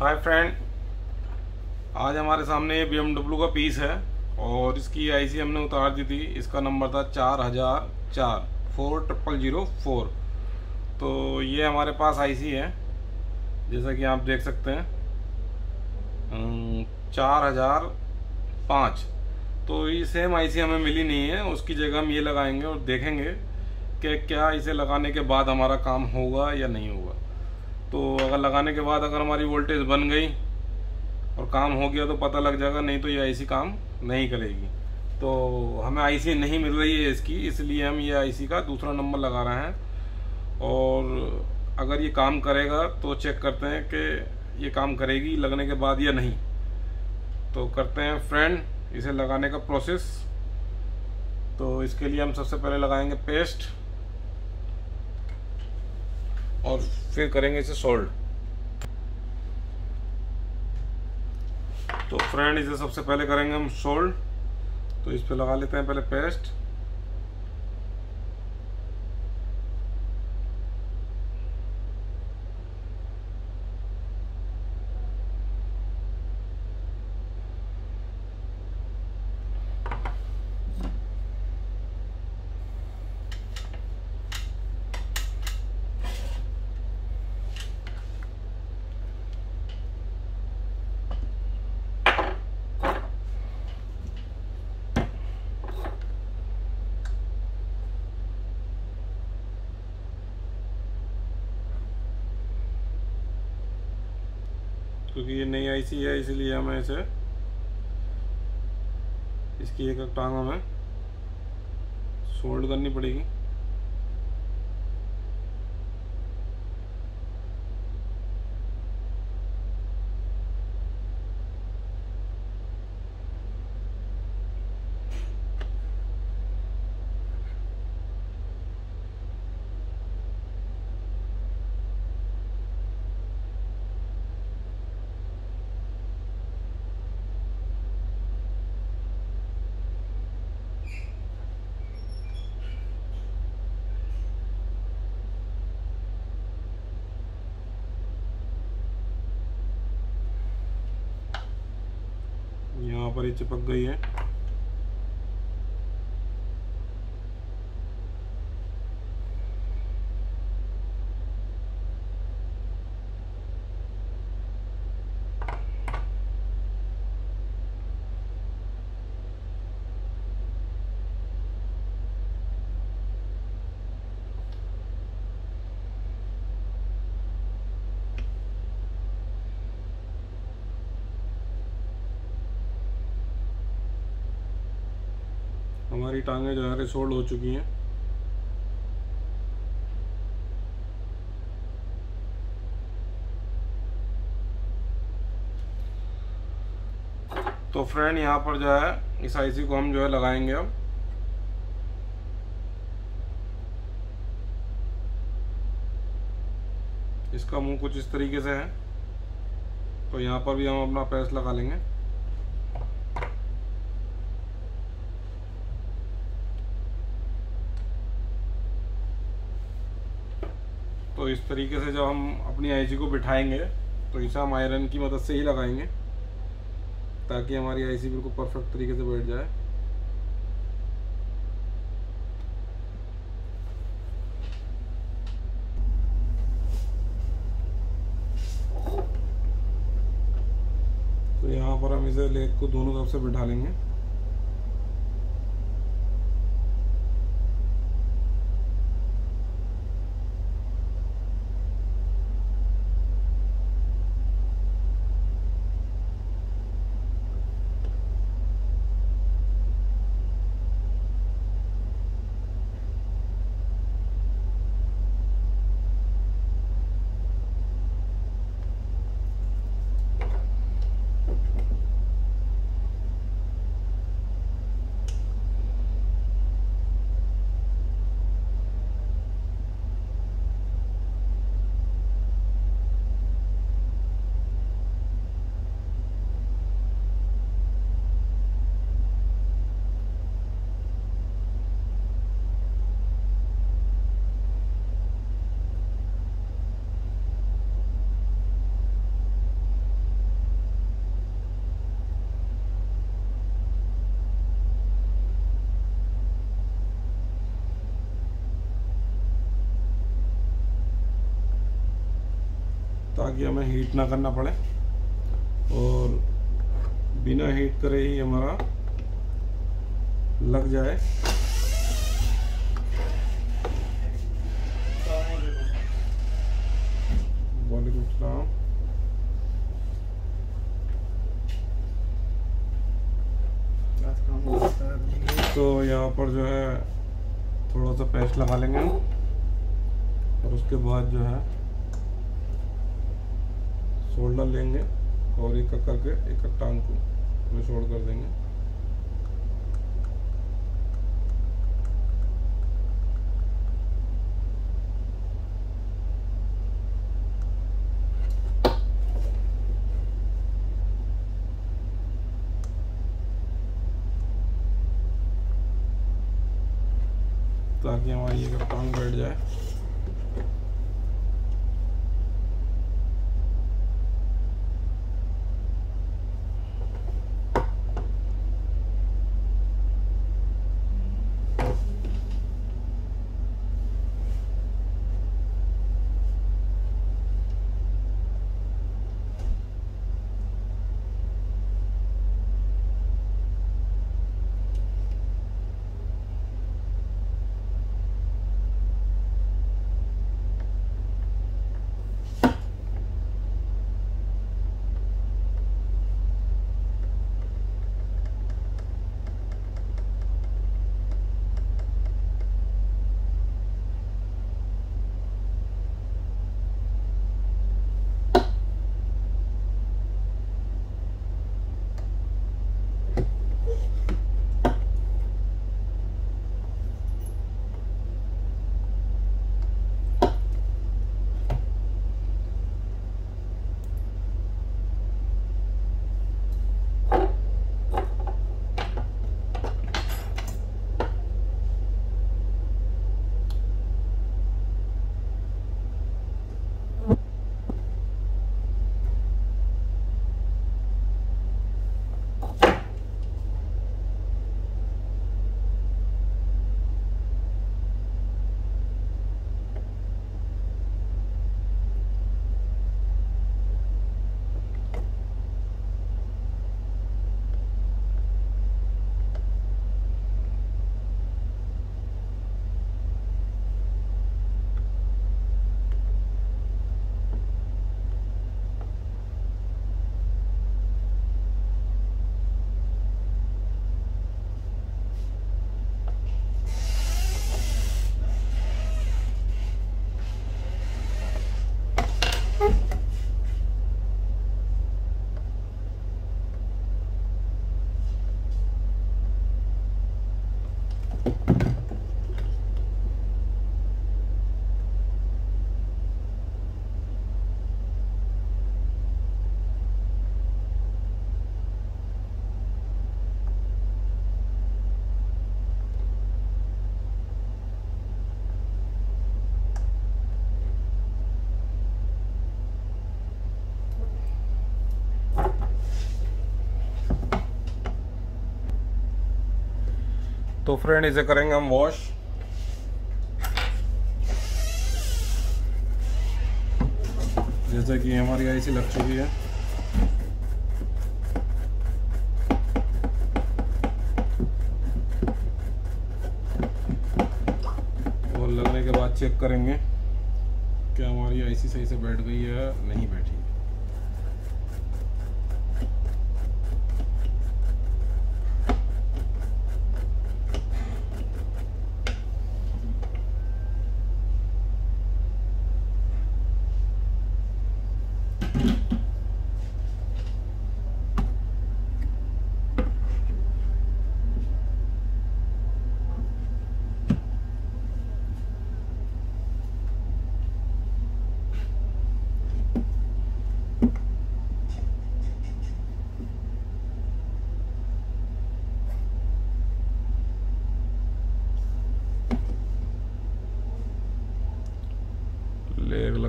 Hi friend, आज हमारे सामने ये BMW का पीस है और इसकी आईसी हमने उतार दी थी। इसका नंबर था 4004 4004। तो ये हमारे पास आईसी है, जैसा कि आप देख सकते हैं 4005। तो ये सेम आईसी हमें मिली नहीं है, उसकी जगह हम ये लगाएंगे और देखेंगे कि क्या इसे लगाने के बाद हमारा काम होगा या नहीं होगा। तो अगर लगाने के बाद अगर हमारी वोल्टेज बन गई और काम हो गया तो पता लग जाएगा, नहीं तो ये आईसी काम नहीं करेगी। तो हमें आईसी नहीं मिल रही है इसकी, इसलिए हम ये आईसी का दूसरा नंबर लगा रहे हैं और अगर ये काम करेगा तो चेक करते हैं कि ये काम करेगी लगने के बाद या नहीं। तो करते हैं फ्रेंड इसे लगाने का प्रोसेस। तो इसके लिए हम सबसे पहले लगाएंगे पेस्ट और फिर करेंगे इसे सोल्ड। तो फ्रेंड इसे सबसे पहले करेंगे हम सोल्ड। तो इस पे लगा लेते हैं पहले पेस्ट। क्योंकि ये नई आईसी है इसलिए हमें इसे इसकी एक एक टांग हमें सोल्ड करनी पड़ेगी। यहाँ पर ये चिपक गई है। हमारी टांगें जो है रिसोल्ड हो चुकी हैं। तो फ्रेंड यहाँ पर जो है इस आईसी को हम जो है लगाएंगे अब। इसका मुंह कुछ इस तरीके से है, तो यहाँ पर भी हम अपना प्रेस लगा लेंगे। तो इस तरीके से जब हम अपनी आईसी को बिठाएंगे तो इसे हम आयरन की मदद से ही लगाएंगे ताकि हमारी आईसी बिल्कुल परफेक्ट तरीके से बैठ जाए। तो यहाँ पर हम इसे लेग को दोनों तरफ से बिठा लेंगे। ताकि हमें हीट ना करना पड़े और बिना हीट करे ही हमारा लग जाए। वालेकुम सलाम। तो यहाँ पर जो है थोड़ा सा पेस्ट लगा लेंगे हम और उसके बाद जो है शोल्डर लेंगे और एक करके एक टांग को निचोड़ कर देंगे। ताकि हमारी ये टांग बैठ जाए। तो फ्रेंड इसे करेंगे हम वॉश। जैसे कि हमारी आईसी लग चुकी है, और लगने के बाद चेक करेंगे क्या हमारी आईसी सही से बैठ गई है या नहीं बैठी।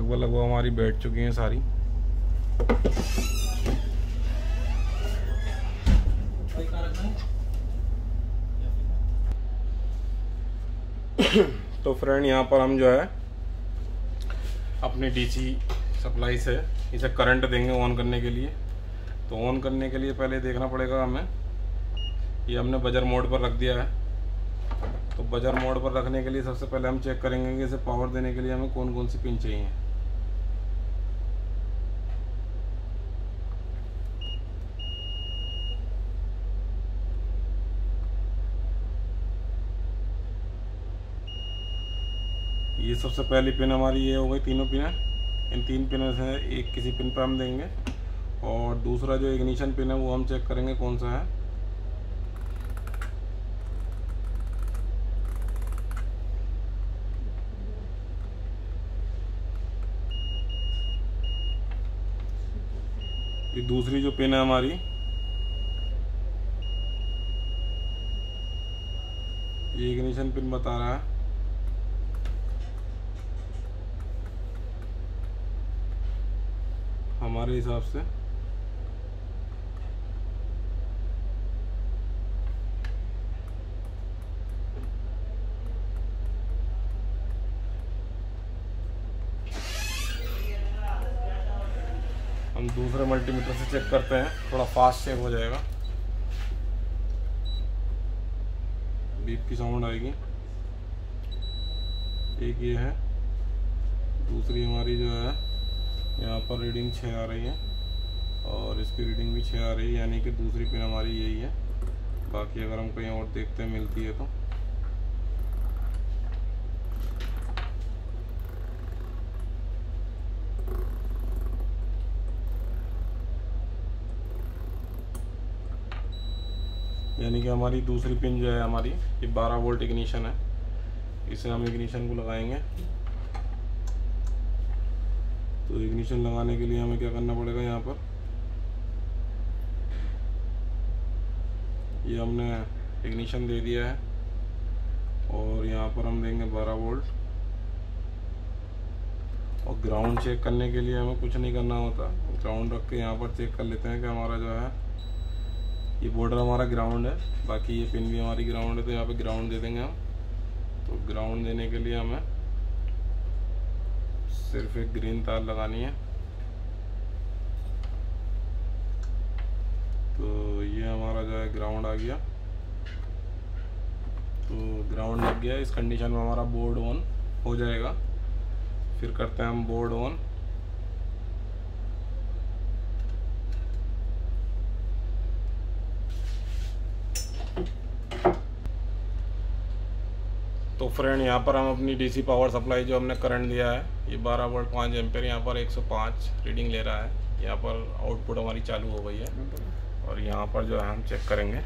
लगभग हमारी बैठ चुकी हैं सारी। तो फ्रेंड यहाँ पर हम जो है अपनी डीसी सप्लाई से इसे करंट देंगे ऑन करने के लिए। तो ऑन करने के लिए पहले देखना पड़ेगा हमें, ये हमने बजर मोड पर रख दिया है। तो बजर मोड पर रखने के लिए सबसे पहले हम चेक करेंगे कि इसे पावर देने के लिए हमें कौन कौन सी पिन चाहिए। ये सबसे पहली पिन हमारी ये हो गई, तीनों पिन है। इन 3 पिनों से एक किसी पिन पर हम देंगे, और दूसरा जो इग्निशन पिन है वो हम चेक करेंगे कौन सा है। ये दूसरी जो पिन है हमारी, ये इग्निशन पिन बता रहा है। हमारे हिसाब से हम दूसरे मल्टीमीटर से चेक करते हैं, थोड़ा फास्ट चेक हो जाएगा। बीप की साउंड आएगी। एक ये है, दूसरी हमारी जो है यहाँ पर रीडिंग 6 आ रही है, और इसकी रीडिंग भी 6 आ रही है, यानी कि दूसरी पिन हमारी यही है। बाकी अगर हम कहीं और देखते हैं मिलती है तो यानी कि हमारी दूसरी पिन जो है हमारी, ये 12 वोल्ट इग्निशन है। इसे हम इग्निशन को लगाएंगे। तो इग्निशन लगाने के लिए हमें क्या करना पड़ेगा, यहाँ पर ये हमने इग्निशन दे दिया है, और यहाँ पर हम देंगे 12 वोल्ट। और ग्राउंड चेक करने के लिए हमें कुछ नहीं करना होता, ग्राउंड रख के यहाँ पर चेक कर लेते हैं कि हमारा जो है ये बॉर्डर हमारा ग्राउंड है, बाकी ये पिन भी हमारी ग्राउंड है। तो यहाँ पे ग्राउंड दे देंगे हम। तो ग्राउंड देने के लिए हमें सिर्फ एक ग्रीन तार लगानी है। तो ये हमारा जो है ग्राउंड आ गया। तो ग्राउंड लग गया। इस कंडीशन में हमारा बोर्ड ऑन हो जाएगा। फिर करते हैं हम बोर्ड ऑन। तो फ्रेंड यहाँ पर हम अपनी डीसी पावर सप्लाई जो हमने करंट दिया है, ये 12 वोल्ट 5 एम्पेयर यहाँ पर 105 रीडिंग ले रहा है। यहाँ पर आउटपुट हमारी चालू हो गई है। और यहाँ पर जो है हम चेक करेंगे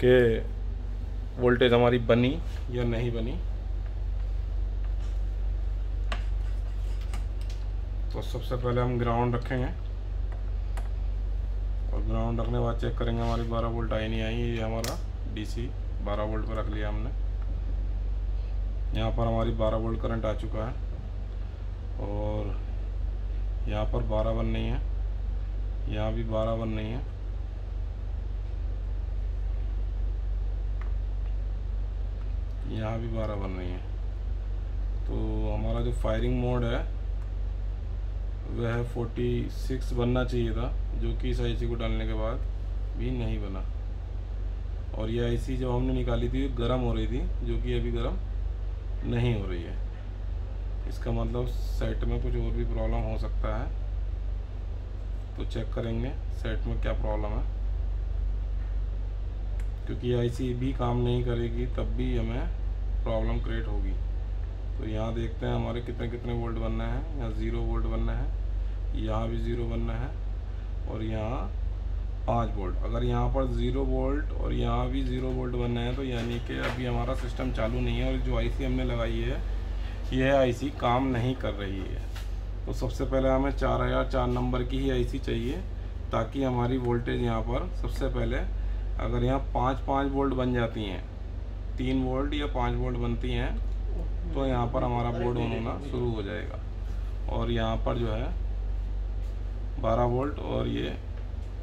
कि वोल्टेज हमारी बनी या नहीं बनी। तो सबसे पहले हम ग्राउंड रखेंगे, और ग्राउंड रखने के बाद चेक करेंगे हमारी 12 वोल्ट आई नहीं आई। ये हमारा डीसी 12 वोल्ट पर रख लिया हमने। यहाँ पर हमारी 12 वोल्ट करंट आ चुका है, और यहाँ पर 12 बन नहीं है, यहाँ भी 12 बन नहीं है, यहाँ भी 12 बन नहीं है। तो हमारा जो फायरिंग मोड है वह 46 बनना चाहिए था, जो कि इस आईसी को डालने के बाद भी नहीं बना। और ये आईसी जब हमने निकाली थी गर्म हो रही थी, जो कि अभी गर्म नहीं हो रही है। इसका मतलब सेट में कुछ और भी प्रॉब्लम हो सकता है। तो चेक करेंगे सेट में क्या प्रॉब्लम है, क्योंकि आईसी भी काम नहीं करेगी तब भी हमें प्रॉब्लम क्रिएट होगी। तो यहाँ देखते हैं हमारे कितने कितने वोल्ट बनना है। यहाँ 0 वोल्ट बनना है, यहाँ भी 0 बनना है, और यहाँ 5 वोल्ट। अगर यहाँ पर 0 वोल्ट और यहाँ भी 0 वोल्ट बनना है, तो यानी कि अभी हमारा सिस्टम चालू नहीं है, और जो आईसी हमने लगाई है यह आईसी काम नहीं कर रही है। तो सबसे पहले हमें 4004 नंबर की ही आईसी चाहिए, ताकि हमारी वोल्टेज यहाँ पर सबसे पहले, अगर यहाँ 5 वोल्ट बन जाती हैं, 3 वोल्ट या 5 वोल्ट बनती हैं, तो यहाँ पर हमारा बोर्ड ऑन होना शुरू हो जाएगा। और यहाँ पर जो है 12 वोल्ट और ये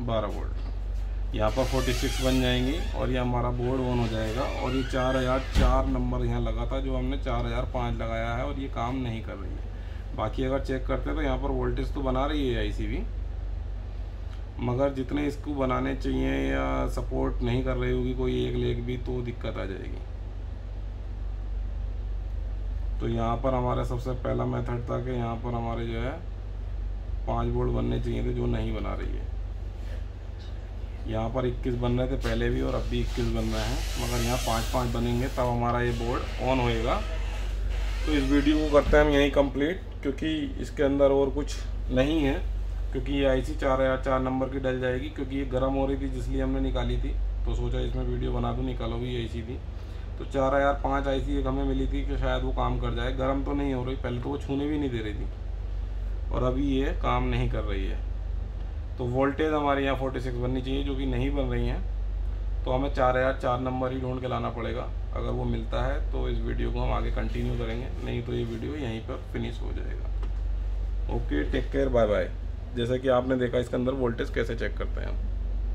12 वोल्ट, यहाँ पर 46 बन जाएंगी, और ये हमारा बोर्ड ऑन हो जाएगा। और ये 4004 नंबर यहाँ लगा था, जो हमने 4005 लगाया है, और ये काम नहीं कर रही है। बाकी अगर चेक करते हैं तो यहाँ पर वोल्टेज तो बना रही है आईसी भी, मगर जितने इसको बनाने चाहिए या सपोर्ट नहीं कर रही होगी कोई एक लेग भी, तो दिक्कत आ जाएगी। तो यहाँ पर हमारा सबसे पहला मेथड था कि यहाँ पर हमारे जो है 5 बोल्ट बनने चाहिए थे, जो नहीं बना रही है। यहाँ पर 21 बन रहे थे पहले भी और अब भी 21 बन रहे हैं, मगर यहाँ 5-5 बनेंगे तब हमारा ये बोर्ड ऑन होएगा। तो इस वीडियो को करते हैं हम यहीं कंप्लीट, क्योंकि इसके अंदर और कुछ नहीं है, क्योंकि ये आईसी 4004 नंबर की डल जाएगी, क्योंकि ये गर्म हो रही थी जिसलिए हमने निकाली थी। तो सोचा इसमें वीडियो बना दूँ, निकालो भी आईसी थी। तो 4005 आईसी एक हमें मिली थी कि शायद वो काम कर जाए। गर्म तो नहीं हो रही, पहले तो वो छूने भी नहीं दे रही थी, और अभी ये काम नहीं कर रही है। तो वोल्टेज हमारे यहाँ 46 बननी चाहिए, जो कि नहीं बन रही हैं। तो हमें 4004 नंबर ही ढूंढ के लाना पड़ेगा। अगर वो मिलता है तो इस वीडियो को हम आगे कंटिन्यू करेंगे, नहीं तो ये वीडियो यहीं पर फिनिश हो जाएगा। Okay, take care, bye bye. जैसा कि आपने देखा इसके अंदर वोल्टेज कैसे चेक करते हैं हम।